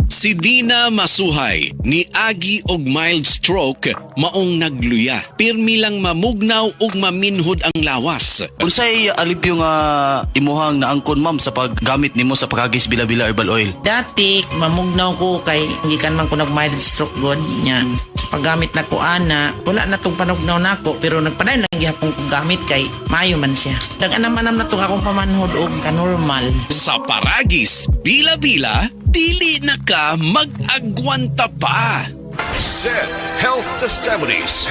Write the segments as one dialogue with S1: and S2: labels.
S1: Si Dina Masuhay ni agi og mild stroke maong nagluya. Pirmi lang mamugnaw ug maminhod ang lawas.
S2: Unsay alipyo nga imuhang naangkon ma'am sa paggamit nimo sa pagagis bila-bila herbal oil?
S3: Dati, mamugnaw ko kay hindi kan man ko nag-mild stroke god niya. Sa paggamit na ko ana, wala na tong panugnaw na ako pero nagpadayon lang gihapon ko gamit kay maayo man siya. Daganam-anam na tong akong pamanhod og ka-normal.
S1: Sa paragis, bila-bila, dili na ka mag-agwanta pa.
S4: Zed Health Testimonies.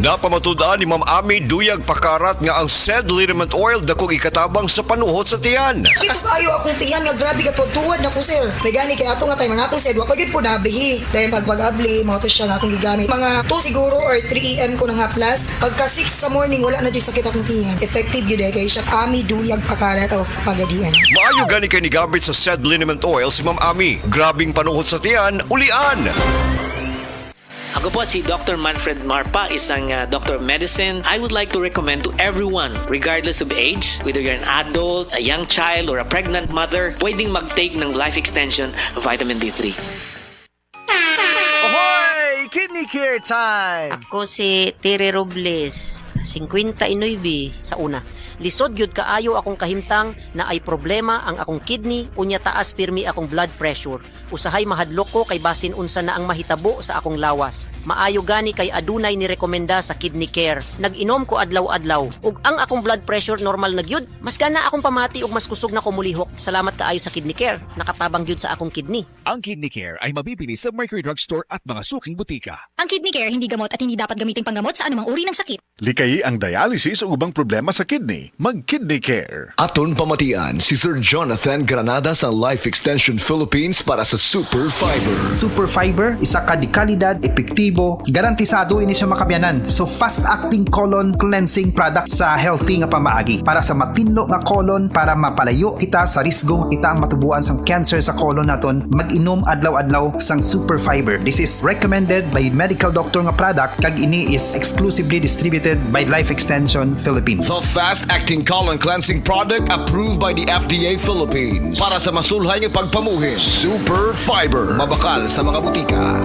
S4: Napamatudaan ni Ma'am Ami Duyag Pakarat nga ang Zed Liniment Oil dakong ikatabang sa panuhot sa tiyan.
S5: Kitas ayo akong tiyan nga grabe ka tuwad na ko sir. May gani kay ato nga tay mga akong sir, wa pagid po nablihi. Dahil pag-abli, mga to siya nga akong gigamit. Mga 2 siguro or 3 AM ko na nga plus. Pagka 6 sa morning wala na jud sakit akong tiyan. Effective gyud kay siya Ami Duyag Pakarat of Pagadian.
S4: Maayo gani kay ni gamit sa Zed Liniment Oil si Ma'am Ami. Grabing panuhot sa tiyan, ulian.
S6: Ako po si Dr. Manfred Marpa, isang Doctor of Medicine. I would like to recommend to everyone, regardless of age, whether you're an adult, a young child, or a pregnant mother, pwedeng mag-take ng Life Extension Vitamin D3.
S7: Ahoy! Kidney Care time!
S8: Ako si Tere Robles, 59 sa una. Lisod gyud kaayo akong kahimtang na ay problema ang akong kidney unya taas pirmi akong blood pressure. Usahay mahadlok ko kay basin unsa na ang mahitabo sa akong lawas. Maayo gani kay adunay ni rekomenda sa Kidney Care. Nag-inom ko adlaw-adlaw ug ang akong blood pressure normal na gyud. Mas gana akong pamati ug mas kusog na ko mulihok. Salamat kaayo sa Kidney Care. Nakatabang gyud sa akong kidney.
S9: Ang Kidney Care ay mabibili sa Mercury Drugstore at mga suking butika.
S10: Ang Kidney Care hindi gamot at hindi dapat gamiting panggamot sa anumang uri ng sakit.
S11: Likayi ang dialysis o ubang problema sa kidney. Mag-Kidney Care.
S12: Aton pamatian si Sir Jonathan Granada sa Life Extension Philippines para sa Super Fiber.
S13: Super Fiber, isa ka di kalidad, epektibo, garantisado ini siya makabiyanan. So fast-acting colon cleansing product sa healthy nga pamaagi para sa matinlo nga colon para mapalayo kita sa risgo kita matubuan sang cancer sa colon naton. Mag-inom adlaw-adlaw sang Super Fiber. This is recommended by medical doctor nga product kag ini is exclusively distributed by Life Extension Philippines.
S12: The fast-acting colon cleansing product approved by the FDA Philippines para sa masulhay nga pagpamuhin. Super Fiber, mabakal sa mga butika.